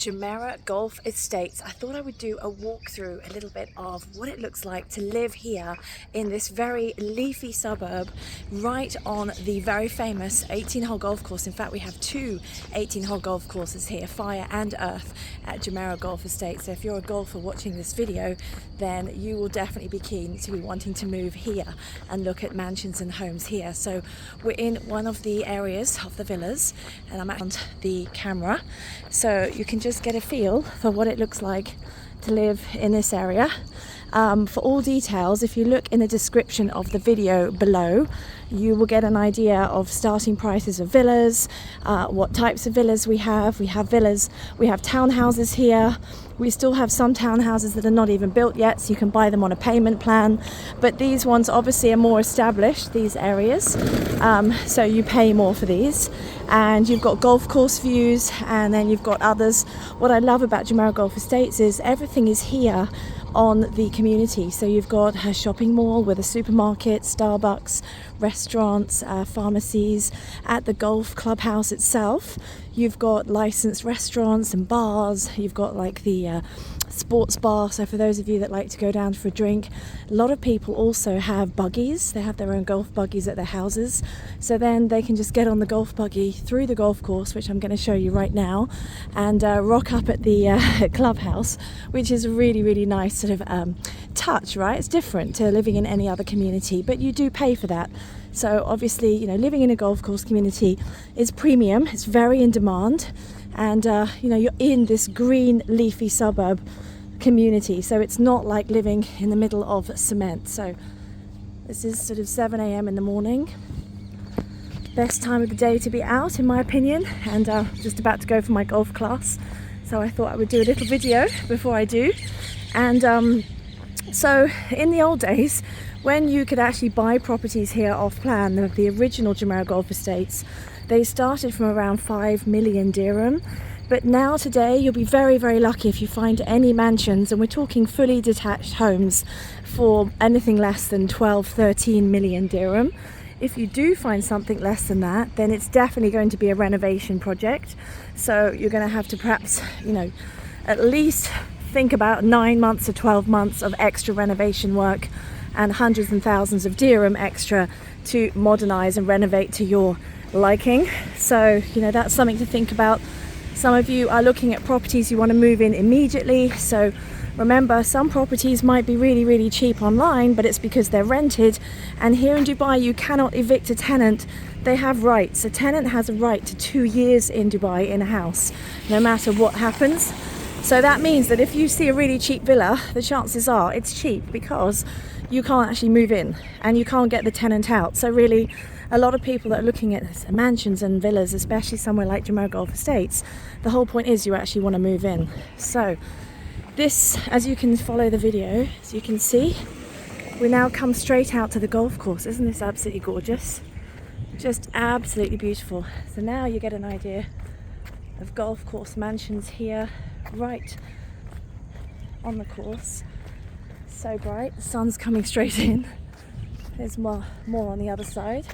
Jumeirah Golf Estates. I thought I would do a walkthrough, a little bit of what it looks like to live here in this very leafy suburb right on the very famous 18-hole golf course. In fact, we have two 18-hole golf courses here, Fire and Earth, at Jumeirah Golf Estates. So if you're a golfer watching this video, then you will definitely be keen to be wanting to move here and look at mansions and homes here. So we're in one of the areas of the villas, and I'm on the camera, so you can just get a feel for what it looks like to live in this area. For all details, if you look in the description of the video below, you will get an idea of starting prices of villas, what types of villas we have. We have villas, we have townhouses here. We still have some townhouses that are not even built yet, so you can buy them on a payment plan. But these ones obviously are more established, these areas, so you pay more for these. And you've got golf course views, and then you've got others. What I love about Jumeirah Golf Estates is everything is here on the community. So you've got a shopping mall with a supermarket, Starbucks, restaurants, pharmacies. At the golf clubhouse itself, you've got licensed restaurants and bars. You've got like the sports bar, so for those of you that like to go down for a drink. A lot of people also have buggies. They have their own golf buggies at their houses, so then they can just get on the golf buggy through the golf course, which I'm going to show you right now, and rock up at the clubhouse, which is a really nice sort of touch, right? It's different to living in any other community, but you do pay for that. So obviously, you know, living in a golf course community is premium. It's very in demand. And you know, you're in this green leafy suburb community, so it's not like living in the middle of cement. So this is sort of 7 a.m. in the morning, best time of the day to be out in my opinion, and just about to go for my golf class, so I thought I would do a little video before I do. And so in the old days, when you could actually buy properties here off plan, the original Jumeirah Golf Estates, they started from around 5 million dirham. But now today you'll be very lucky if you find any mansions, and we're talking fully detached homes, for anything less than 12-13 million dirham. If you do find something less than that, then it's definitely going to be a renovation project. So you're going to have to perhaps, you know, at least think about 9 months or 12 months of extra renovation work and hundreds and thousands of dirham extra to modernize and renovate to your liking. So, you know, that's something to think about. Some of you are looking at properties you want to move in immediately. So remember, some properties might be really cheap online, but it's because they're rented. And here in Dubai, you cannot evict a tenant. They have rights. A tenant has a right to 2 years in Dubai in a house, no matter what happens. So that means that if you see a really cheap villa, the chances are it's cheap because you can't actually move in and you can't get the tenant out. So really, a lot of people that are looking at mansions and villas, especially somewhere like Jumeirah Golf Estates, the whole point is you actually want to move in. So this, as you can follow the video, as you can see, we now come straight out to the golf course. Isn't this absolutely gorgeous? Just absolutely beautiful. So now you get an idea of golf course mansions here, right on the course. So bright, the sun's coming straight in. There's more on the other side.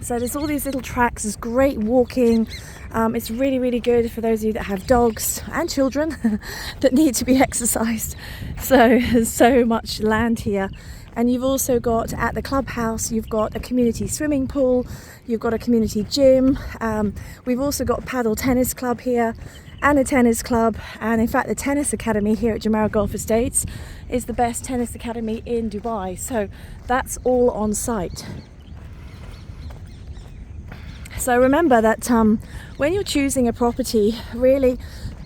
So there's all these little tracks. There's great walking. It's really good for those of you that have dogs and children that need to be exercised. So there's so much land here. And you've also got, at the clubhouse, you've got a community swimming pool, you've got a community gym. We've also got a paddle tennis club here and a tennis club. And in fact, the tennis academy here at Jumeirah Golf Estates is the best tennis academy in Dubai. So that's all on site. So remember that when you're choosing a property, really,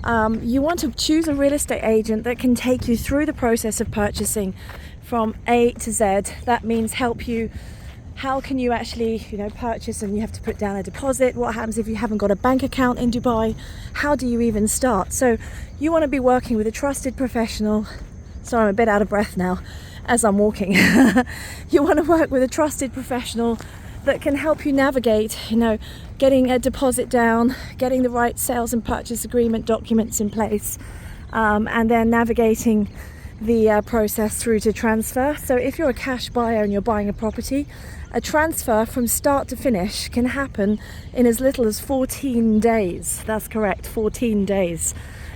you want to choose a real estate agent that can take you through the process of purchasing from A to Z. That means help you. How can you actually, you know, purchase, and you have to put down a deposit? What happens if you haven't got a bank account in Dubai? How do you even start? So you want to be working with a trusted professional. Sorry, I'm a bit out of breath now as I'm walking. You want to work with a trusted professional that can help you navigate, you know, getting a deposit down, getting the right sales and purchase agreement documents in place, and then navigating the process through to transfer. So if you're a cash buyer and you're buying a property, a transfer from start to finish can happen in as little as 14 days. That's correct, 14 days.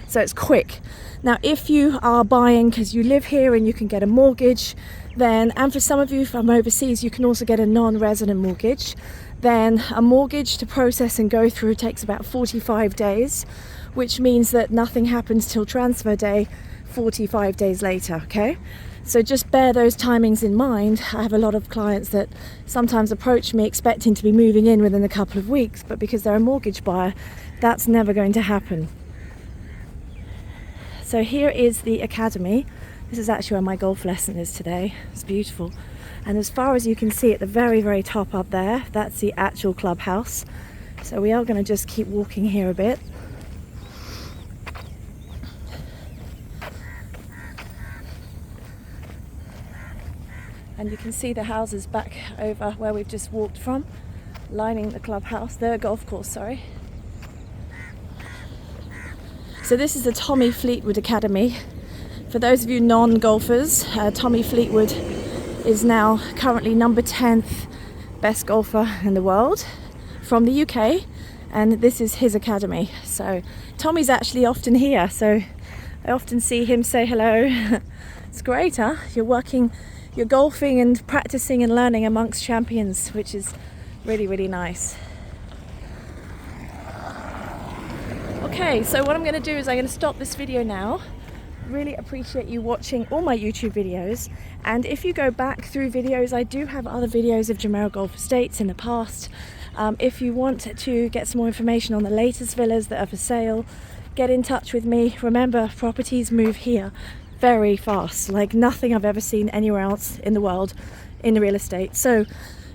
So it's quick. Now, if you are buying because you live here and you can get a mortgage, then, and for some of you from overseas, you can also get a non-resident mortgage, then a mortgage to process and go through takes about 45 days, which means that nothing happens till transfer day 45 days later, okay? So just bear those timings in mind. I have a lot of clients that sometimes approach me expecting to be moving in within a couple of weeks, but because they're a mortgage buyer, that's never going to happen. So here is the academy. This is actually where my golf lesson is today. It's beautiful. And as far as you can see at the very, very top up there, that's the actual clubhouse. So we are going to just keep walking here a bit. And you can see the houses back over where we've just walked from, lining the clubhouse, the golf course, sorry. So this is the Tommy Fleetwood Academy. For those of you non-golfers, Tommy Fleetwood is now currently number 10th best golfer in the world from the UK, and this is his academy. So Tommy's actually often here, so I often see him, say hello. It's great, huh? You're golfing and practicing and learning amongst champions, which is really, really nice. Okay, so what I'm going to do is I'm going to stop this video now. Really appreciate you watching all my YouTube videos, and if you go back through videos, I do have other videos of Jumeirah Golf Estates in the past. If you want to get some more information on the latest villas that are for sale, get in touch with me. Remember, properties move here very fast, like nothing I've ever seen anywhere else in the world in real estate. So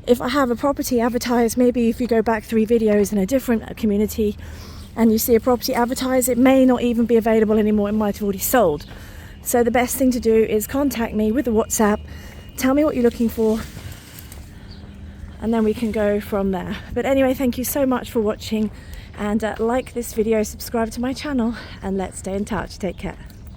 if I have a property advertised, maybe if you go back 3 videos in a different community and you see a property advertised, it may not even be available anymore. It might have already sold. So the best thing to do is contact me with a WhatsApp, tell me what you're looking for, and then we can go from there. But anyway, thank you so much for watching, and like this video, subscribe to my channel, and let's stay in touch. Take care.